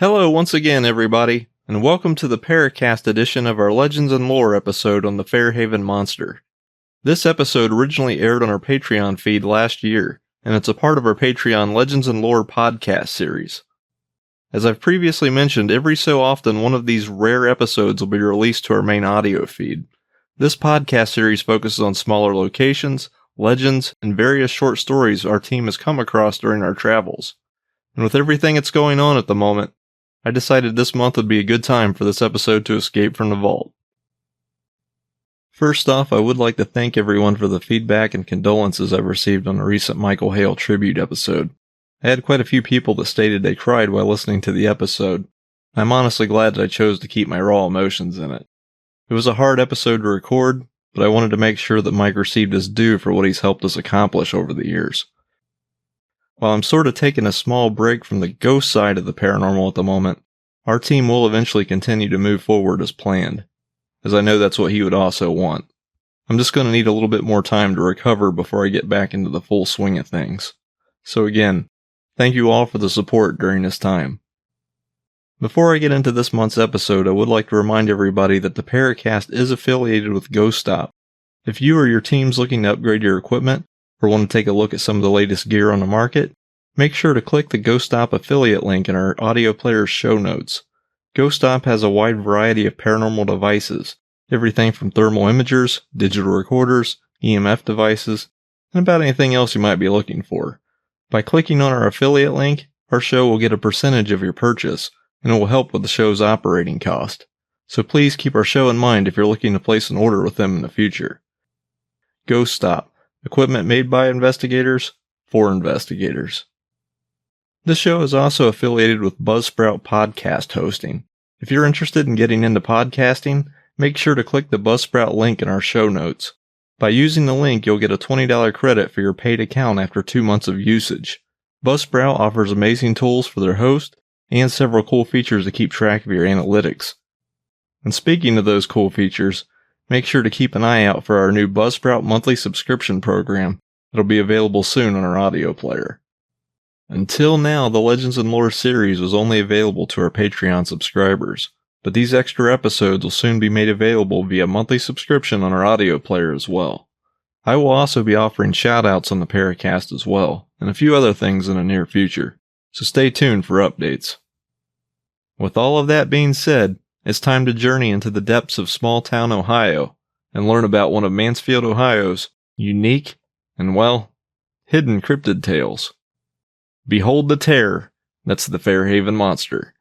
Hello once again, everybody, and welcome to the Paracast edition of our Legends and Lore episode on the Fairhaven Monster. This episode originally aired on our Patreon feed last year, and it's a part of our Patreon Legends and Lore podcast series. As I've previously mentioned, every so often one of these rare episodes will be released to our main audio feed. This podcast series focuses on smaller locations, legends, and various short stories our team has come across during our travels. And with everything that's going on at the moment, I decided this month would be a good time for this episode to escape from the vault. First off, I would like to thank everyone for the feedback and condolences I've received on a recent Michael Hale tribute episode. I had quite a few people that stated they cried while listening to the episode. I'm honestly glad that I chose to keep my raw emotions in it. It was a hard episode to record, but I wanted to make sure that Mike received his due for what he's helped us accomplish over the years. While I'm sort of taking a small break from the ghost side of the paranormal at the moment, our team will eventually continue to move forward as planned, as I know that's what he would also want. I'm just going to need a little bit more time to recover before I get back into the full swing of things. So again, thank you all for the support during this time. Before I get into this month's episode, I would like to remind everybody that the Paracast is affiliated with GhostStop. If you or your team's looking to upgrade your equipment, or want to take a look at some of the latest gear on the market, make sure to click the GhostStop affiliate link in our audio player's show notes. GhostStop has a wide variety of paranormal devices, everything from thermal imagers, digital recorders, EMF devices, and about anything else you might be looking for. By clicking on our affiliate link, our show will get a percentage of your purchase, and it will help with the show's operating cost. So please keep our show in mind if you're looking to place an order with them in the future. GhostStop. Equipment made by investigators, for investigators. This show is also affiliated with Buzzsprout podcast hosting. If you're interested in getting into podcasting, make sure to click the Buzzsprout link in our show notes. By using the link, you'll get a $20 credit for your paid account after 2 months of usage. Buzzsprout offers amazing tools for their host and several cool features to keep track of your analytics. And speaking of those cool features, make sure to keep an eye out for our new Buzzsprout monthly subscription program that'll be available soon on our audio player. Until now, the Legends and Lore series was only available to our Patreon subscribers, but these extra episodes will soon be made available via monthly subscription on our audio player as well. I will also be offering shoutouts on the Paracast as well, and a few other things in the near future, so stay tuned for updates. With all of that being said, it's time to journey into the depths of small-town Ohio and learn about one of Mansfield, Ohio's unique and, well, hidden cryptid tales. Behold the terror that's the Fairhaven Monster.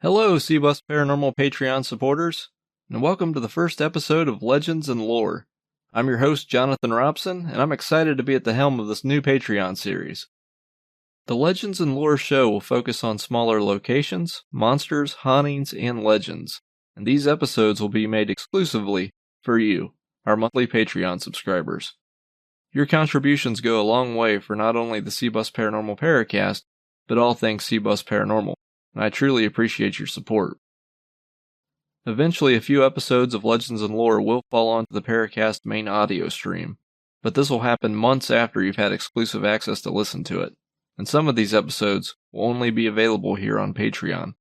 Hello, C-Bus Paranormal Patreon supporters, and welcome to the first episode of Legends and Lore. I'm your host, Johnathon Robson, and I'm excited to be at the helm of this new Patreon series. The Legends and Lore show will focus on smaller locations, monsters, hauntings, and legends, and these episodes will be made exclusively for you, our monthly Patreon subscribers. Your contributions go a long way for not only the C-Bus Paranormal Paracast, but all things C-Bus Paranormal, and I truly appreciate your support. Eventually, a few episodes of Legends and Lore will fall onto the Paracast main audio stream, but this will happen months after you've had exclusive access to listen to it, and some of these episodes will only be available here on Patreon.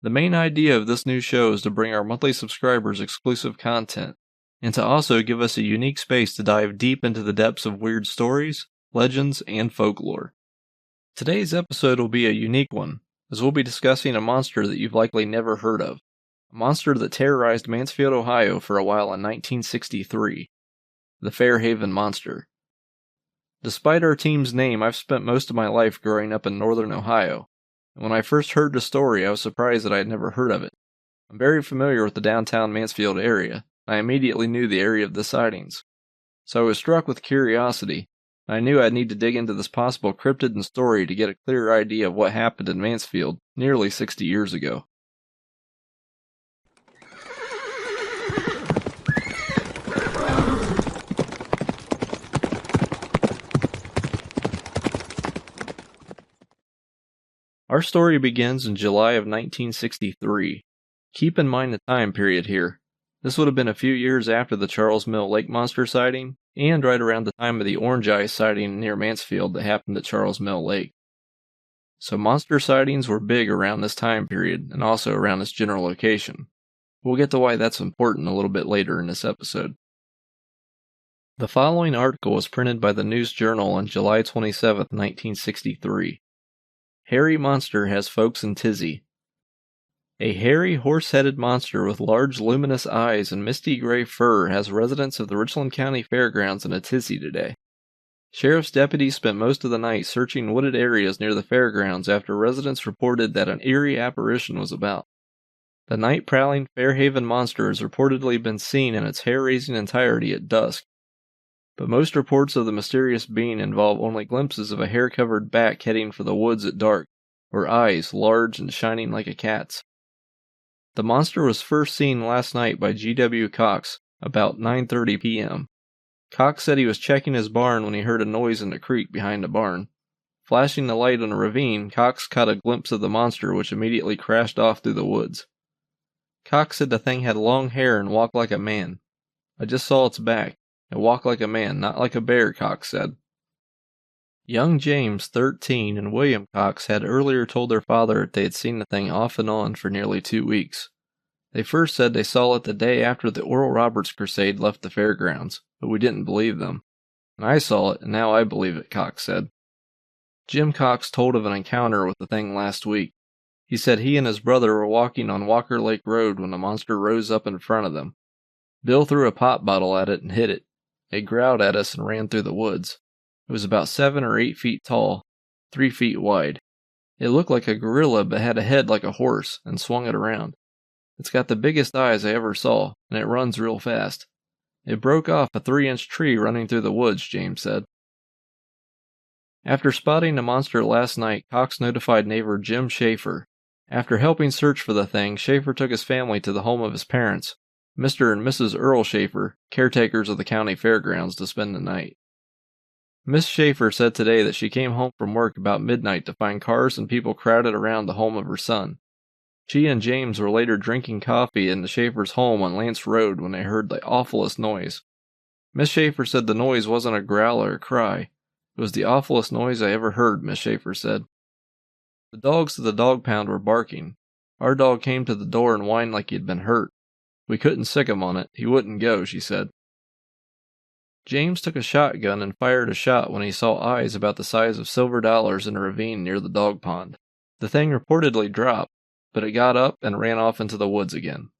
The main idea of this new show is to bring our monthly subscribers exclusive content, and to also give us a unique space to dive deep into the depths of weird stories, legends, and folklore. Today's episode will be a unique one, as we'll be discussing a monster that you've likely never heard of. A monster that terrorized Mansfield, Ohio for a while in 1963. The Fairhaven Monster. Despite our team's name, I've spent most of my life growing up in northern Ohio, and when I first heard the story I was surprised that I had never heard of it. I'm very familiar with the downtown Mansfield area. I immediately knew the area of the sightings. So I was struck with curiosity, and I knew I'd need to dig into this possible cryptid and story to get a clearer idea of what happened in Mansfield nearly 60 years ago. Our story begins in July of 1963. Keep in mind the time period here. This would have been a few years after the Charles Mill Lake Monster sighting, and right around the time of the Orange Eye sighting near Mansfield that happened at Charles Mill Lake. So monster sightings were big around this time period, and also around this general location. We'll get to why that's important a little bit later in this episode. The following article was printed by the News Journal on July 27, 1963. Hairy monster has folks in tizzy. A hairy, horse-headed monster with large, luminous eyes and misty gray fur has residents of the Richland County Fairgrounds in a tizzy today. Sheriff's deputies spent most of the night searching wooded areas near the fairgrounds after residents reported that an eerie apparition was about. The night-prowling Fairhaven Monster has reportedly been seen in its hair-raising entirety at dusk, but most reports of the mysterious being involve only glimpses of a hair-covered back heading for the woods at dark, or eyes large and shining like a cat's. The monster was first seen last night by G.W. Cox, about 9:30 p.m. Cox said he was checking his barn when he heard a noise in the creek behind the barn. Flashing the light on a ravine, Cox caught a glimpse of the monster, which immediately crashed off through the woods. Cox said the thing had long hair and walked like a man. I just saw its back. It walked like a man, not like a bear, Cox said. Young James, 13, and William Cox had earlier told their father that they had seen the thing off and on for nearly 2 weeks. They first said they saw it the day after the Oral Roberts crusade left the fairgrounds, but we didn't believe them. And I saw it, and now I believe it, Cox said. Jim Cox told of an encounter with the thing last week. He said he and his brother were walking on Walker Lake Road when the monster rose up in front of them. Bill threw a pop bottle at it and hit it. It growled at us and ran through the woods. It was about 7 or 8 feet tall, 3 feet wide. It looked like a gorilla but had a head like a horse and swung it around. It's got the biggest eyes I ever saw, and it runs real fast. It broke off a 3-inch tree running through the woods, James said. After spotting the monster last night, Cox notified neighbor Jim Schaefer. After helping search for the thing, Schaefer took his family to the home of his parents, Mr. and Mrs. Earl Schaefer, caretakers of the county fairgrounds, to spend the night. Miss Schaefer said today that she came home from work about midnight to find cars and people crowded around the home of her son. She and James were later drinking coffee in the Schaefer's home on Lance Road when they heard the awfulest noise. Miss Schaefer said the noise wasn't a growl or a cry. It was the awfulest noise I ever heard, Miss Schaefer said. The dogs at the dog pound were barking. Our dog came to the door and whined like he had been hurt. We couldn't sick him on it. He wouldn't go, she said. James took a shotgun and fired a shot when he saw eyes about the size of silver dollars in a ravine near the dog pond. The thing reportedly dropped, but it got up and ran off into the woods again.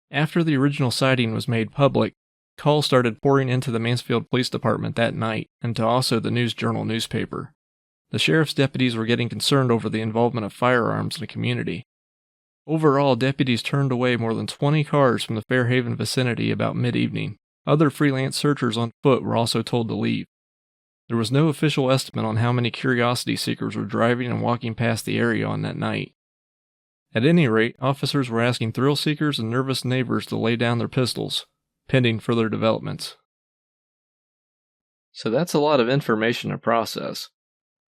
After the original sighting was made public, calls started pouring into the Mansfield Police Department that night, and to also the News Journal newspaper. The sheriff's deputies were getting concerned over the involvement of firearms in the community. Overall, deputies turned away more than 20 cars from the Fairhaven vicinity about mid-evening, Other freelance searchers on foot were also told to leave. There was no official estimate on how many curiosity seekers were driving and walking past the area on that night. At any rate, officers were asking thrill seekers and nervous neighbors to lay down their pistols, pending further developments. So that's a lot of information to process.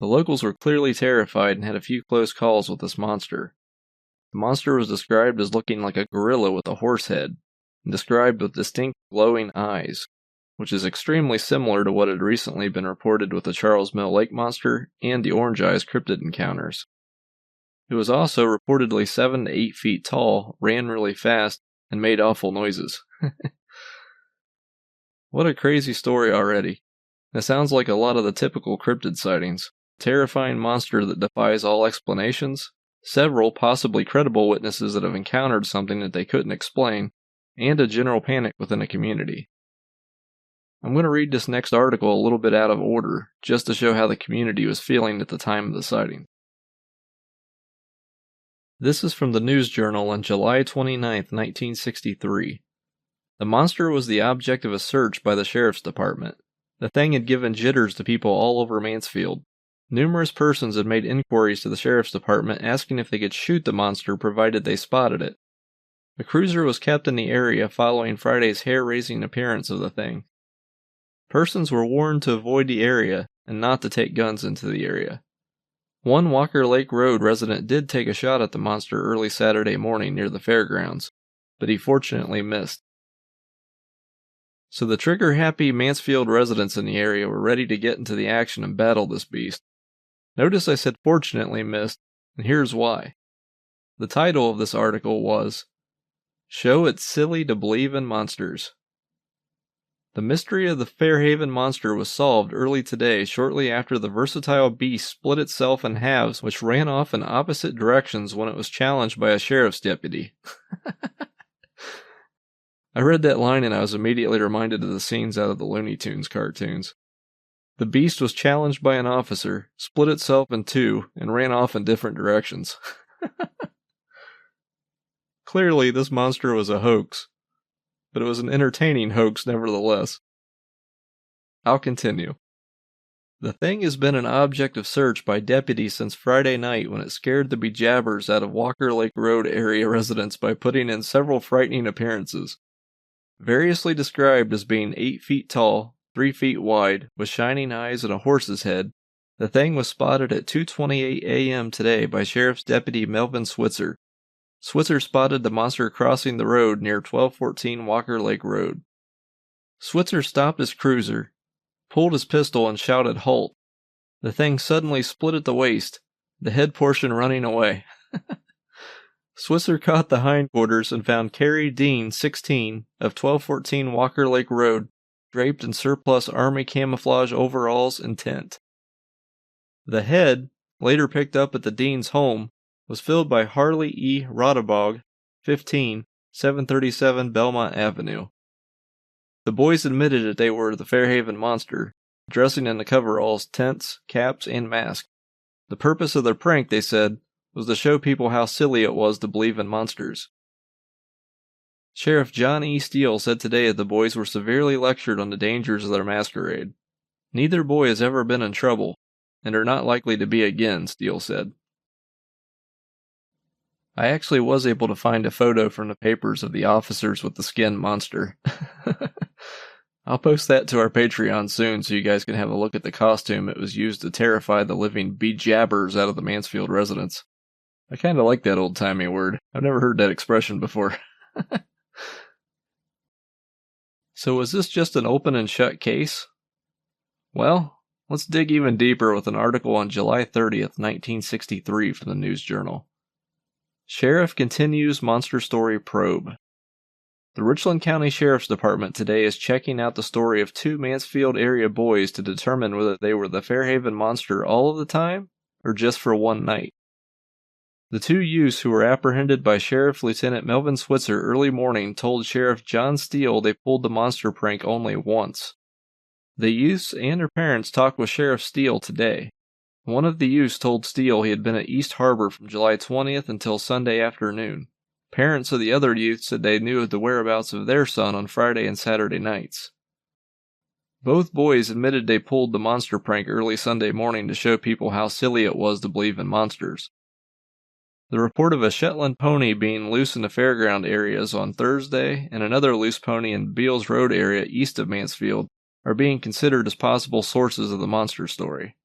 The locals were clearly terrified and had a few close calls with this monster. The monster was described as looking like a gorilla with a horse head, and described with distinct glowing eyes, which is extremely similar to what had recently been reported with the Charles Mill Lake monster and the Orange Eyes cryptid encounters. It was also reportedly 7 to 8 feet tall, ran really fast, and made awful noises. What a crazy story already. It sounds like a lot of the typical cryptid sightings. Terrifying monster that defies all explanations, several possibly credible witnesses that have encountered something that they couldn't explain, and a general panic within a community. I'm going to read this next article a little bit out of order, just to show how the community was feeling at the time of the sighting. This is from the News Journal on July 29, 1963. The monster was the object of a search by the sheriff's department. The thing had given jitters to people all over Mansfield. Numerous persons had made inquiries to the sheriff's department asking if they could shoot the monster provided they spotted it. A cruiser was kept in the area following Friday's hair-raising appearance of the thing. Persons were warned to avoid the area and not to take guns into the area. One Walker Lake Road resident did take a shot at the monster early Saturday morning near the fairgrounds, but he fortunately missed. So the trigger-happy Mansfield residents in the area were ready to get into the action and battle this beast. Notice I said fortunately missed, and here's why. The title of this article was, "Show It's Silly to Believe in Monsters." The mystery of the Fairhaven Monster was solved early today shortly after the versatile beast split itself in halves which ran off in opposite directions when it was challenged by a sheriff's deputy. I read that line and I was immediately reminded of the scenes out of the Looney Tunes cartoons. The beast was challenged by an officer, split itself in two, and ran off in different directions. Clearly, this monster was a hoax, but it was an entertaining hoax nevertheless. I'll continue. The thing has been an object of search by deputies since Friday night when it scared the bejabbers out of Walker Lake Road area residents by putting in several frightening appearances. Variously described as being 8 feet tall, 3 feet wide, with shining eyes and a horse's head, the thing was spotted at 2:28 a.m. today by Sheriff's Deputy Melvin Switzer. Switzer spotted the monster crossing the road near 1214 Walker Lake Road. Switzer stopped his cruiser, pulled his pistol and shouted halt. The thing suddenly split at the waist, the head portion running away. Switzer caught the hindquarters and found Carrie Dean, 16, of 1214 Walker Lake Road, draped in surplus Army camouflage overalls and tent. The head, later picked up at the Dean's home, was filled by Harley E. Rodabog, 15, 737 Belmont Avenue. The boys admitted that they were the Fairhaven Monster, dressing in the coveralls, tents, caps, and masks. The purpose of their prank, they said, was to show people how silly it was to believe in monsters. Sheriff John E. Steele said today that the boys were severely lectured on the dangers of their masquerade. Neither boy has ever been in trouble, and are not likely to be again, Steele said. I actually was able to find a photo from the papers of the officers with the skin monster. I'll post that to our Patreon soon so you guys can have a look at the costume it was used to terrify the living bejabbers out of the Mansfield residents. I kinda like that old-timey word. I've never heard that expression before. So was this just an open and shut case? Well, let's dig even deeper with an article on July 30th, 1963 from the News Journal. Sheriff continues monster story probe. The Richland County Sheriff's Department today is checking out the story of 2 Mansfield area boys to determine whether they were the Fairhaven Monster all of the time, or just for one night. The 2 youths who were apprehended by Sheriff Lieutenant Melvin Switzer early morning told Sheriff John Steele they pulled the monster prank only once. The youths and their parents talked with Sheriff Steele today. One of the youths told Steele he had been at East Harbor from July 20th until Sunday afternoon. Parents of the other youth said they knew of the whereabouts of their son on Friday and Saturday nights. Both boys admitted they pulled the monster prank early Sunday morning to show people how silly it was to believe in monsters. The report of a Shetland pony being loose in the fairground areas on Thursday and another loose pony in Beals Road area east of Mansfield are being considered as possible sources of the monster story.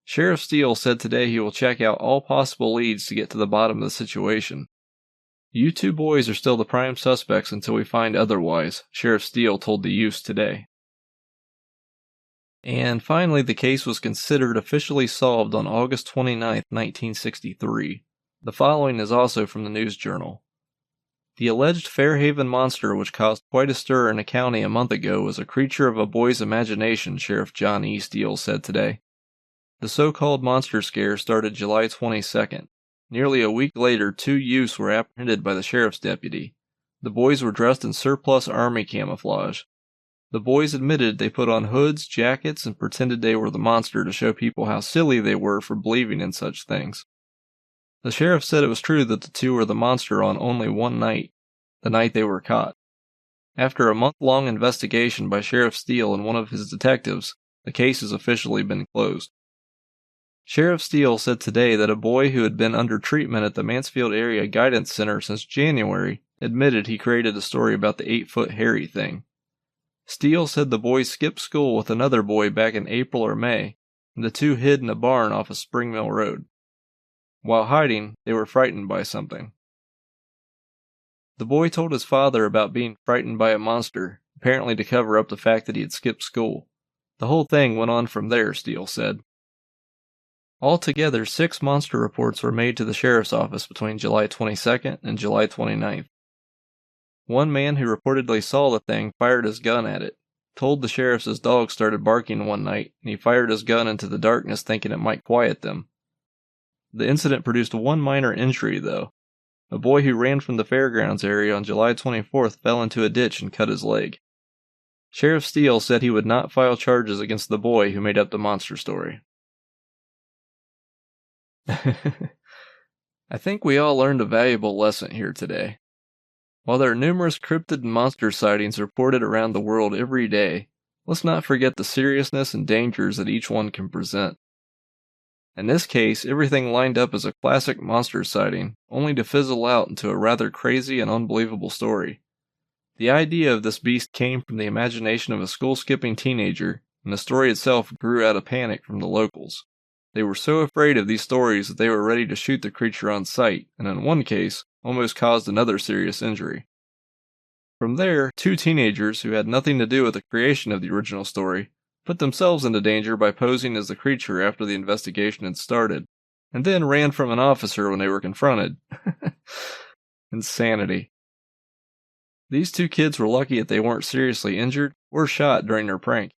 Sheriff Steele said today he will check out all possible leads to get to the bottom of the situation. You two boys are still the prime suspects until we find otherwise, Sheriff Steele told the youths today. And finally, the case was considered officially solved on August 29, 1963. The following is also from the News Journal. The alleged Fairhaven Monster, which caused quite a stir in the county a month ago, was a creature of a boy's imagination, Sheriff John E. Steele said today. The so-called monster scare started July 22nd. Nearly a week later, 2 youths were apprehended by the sheriff's deputy. The boys were dressed in surplus army camouflage. The boys admitted they put on hoods, jackets, and pretended they were the monster to show people how silly they were for believing in such things. The sheriff said it was true that the 2 were the monster on only one night, the night they were caught. After a month-long investigation by Sheriff Steele and one of his detectives, the case has officially been closed. Sheriff Steele said today that a boy who had been under treatment at the Mansfield Area Guidance Center since January admitted he created a story about the 8-foot hairy thing. Steele said the boy skipped school with another boy back in April or May, and the 2 hid in a barn off of Spring Mill Road. While hiding, they were frightened by something. The boy told his father about being frightened by a monster, apparently to cover up the fact that he had skipped school. The whole thing went on from there, Steele said. Altogether, 6 monster reports were made to the sheriff's office between July 22nd and July 29th. One man who reportedly saw the thing fired his gun at it, told the sheriff his dog started barking one night, and he fired his gun into the darkness thinking it might quiet them. The incident produced one minor injury, though. A boy who ran from the fairgrounds area on July 24th fell into a ditch and cut his leg. Sheriff Steele said he would not file charges against the boy who made up the monster story. I think we all learned a valuable lesson here today. While there are numerous cryptid and monster sightings reported around the world every day, let's not forget the seriousness and dangers that each one can present. In this case, everything lined up as a classic monster sighting, only to fizzle out into a rather crazy and unbelievable story. The idea of this beast came from the imagination of a school-skipping teenager, and the story itself grew out of panic from the locals. They were so afraid of these stories that they were ready to shoot the creature on sight, and in one case, almost caused another serious injury. From there, 2 teenagers who had nothing to do with the creation of the original story put themselves into danger by posing as the creature after the investigation had started, and then ran from an officer when they were confronted. Insanity. These 2 kids were lucky that they weren't seriously injured or shot during their prank.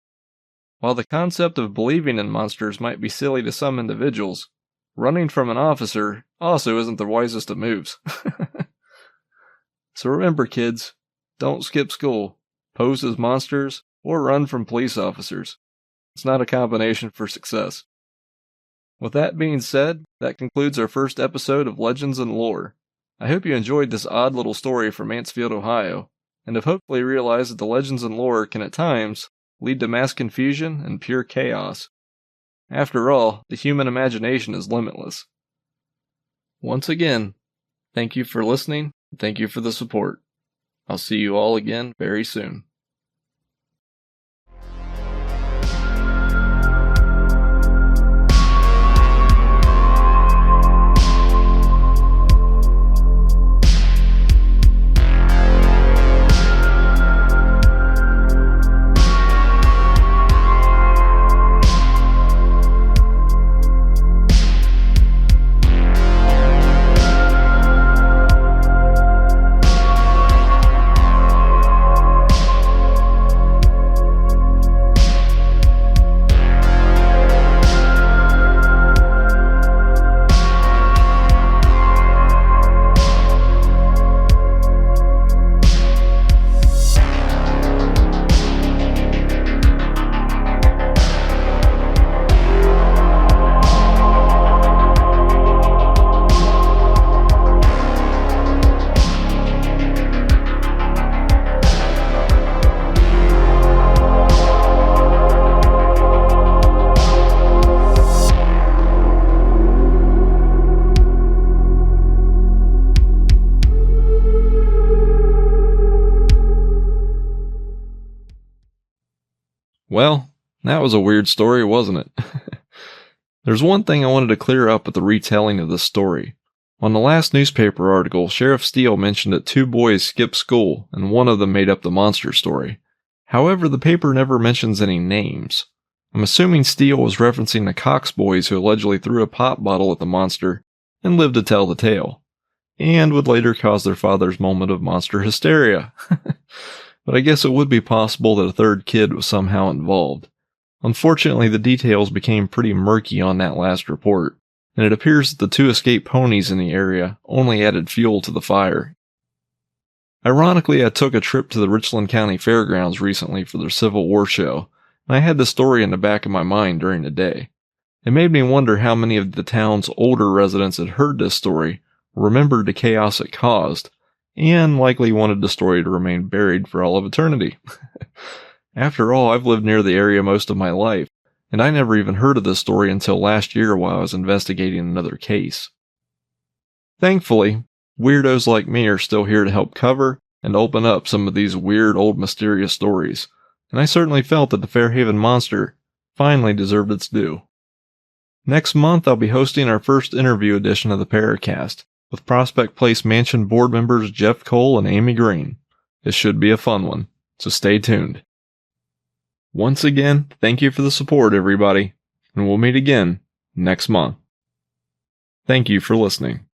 While the concept of believing in monsters might be silly to some individuals, running from an officer also isn't the wisest of moves. So remember, kids, don't skip school, pose as monsters, or run from police officers. It's not a combination for success. With that being said, that concludes our first episode of Legends and Lore. I hope you enjoyed this odd little story from Mansfield, Ohio, and have hopefully realized that the legends and lore can at times lead to mass confusion and pure chaos. After all, the human imagination is limitless. Once again, thank you for listening, and thank you for the support. I'll see you all again very soon. Well, that was a weird story, wasn't it? There's one thing I wanted to clear up with the retelling of this story. On the last newspaper article, Sheriff Steele mentioned that 2 boys skipped school, and one of them made up the monster story. However, the paper never mentions any names. I'm assuming Steele was referencing the Cox boys who allegedly threw a pop bottle at the monster and lived to tell the tale, and would later cause their father's moment of monster hysteria. But I guess it would be possible that a third kid was somehow involved. Unfortunately, the details became pretty murky on that last report, and it appears that the 2 escaped ponies in the area only added fuel to the fire. Ironically, I took a trip to the Richland County Fairgrounds recently for their Civil War show, and I had the story in the back of my mind during the day. It made me wonder how many of the town's older residents had heard this story, remembered the chaos it caused, and likely wanted the story to remain buried for all of eternity. After all, I've lived near the area most of my life, and I never even heard of this story until last year while I was investigating another case. Thankfully, weirdos like me are still here to help cover and open up some of these weird old mysterious stories, and I certainly felt that the Fairhaven Monster finally deserved its due. Next month, I'll be hosting our first interview edition of the Paracast with Prospect Place Mansion board members Jeff Cole and Amy Green. It should be a fun one, so stay tuned. Once again, thank you for the support, everybody, and we'll meet again next month. Thank you for listening.